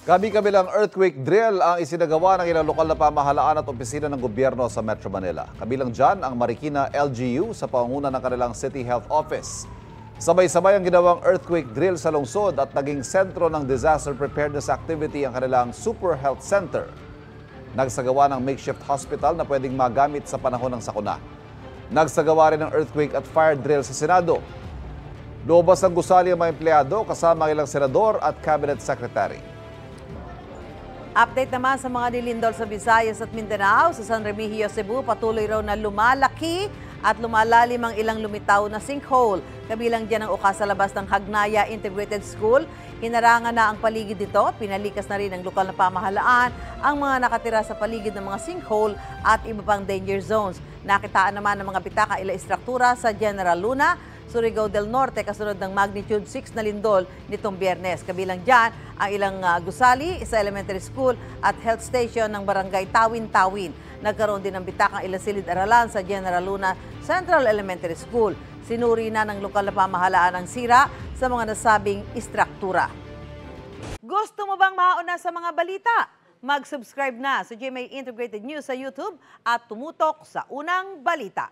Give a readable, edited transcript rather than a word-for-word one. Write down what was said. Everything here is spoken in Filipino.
Kabi-kabilang earthquake drill ang isinagawa ng ilang lokal na pamahalaan at opisina ng gobyerno sa Metro Manila. Kabilang dyan ang Marikina LGU sa pangunguna ng kanilang City Health Office. Sabay-sabay ang ginawang earthquake drill sa lungsod at naging sentro ng disaster preparedness activity ang kanilang Super Health Center. Nagsagawa ng makeshift hospital na pwedeng magamit sa panahon ng sakuna. Nagsagawa rin ng earthquake at fire drill sa Senado. Lumabas ng gusali ang mga empleyado kasama ilang senador at cabinet secretary. Update naman sa mga nilindol sa Visayas at Mindanao. Sa San Remigio, Cebu, patuloy raw na lumalaki at lumalalim ang ilang lumitaw na sinkhole. Kabilang dyan ang uka sa labas ng Hagnaya Integrated School. Hinarangan na ang paligid nito. Pinalikas na rin ng lokal na pamahalaan ang mga nakatira sa paligid ng mga sinkhole at iba pang danger zones. Nakitaan naman ng mga bitaka ila istruktura sa General Luna, Surigao del Norte kasunod ng magnitude 6 na lindol nitong Biyernes. Kabilang dyan ang ilang gusali sa elementary school at health station ng barangay Tawin-Tawin. Nagkaroon din ng bitakang ilang silid-aralan sa General Luna Central Elementary School. Sinuri na ng lokal na pamahalaan ang sira sa mga nasabing istruktura. Gusto mo bang mauna sa mga balita? Mag-subscribe na sa GMA Integrated News sa YouTube at tumutok sa unang balita.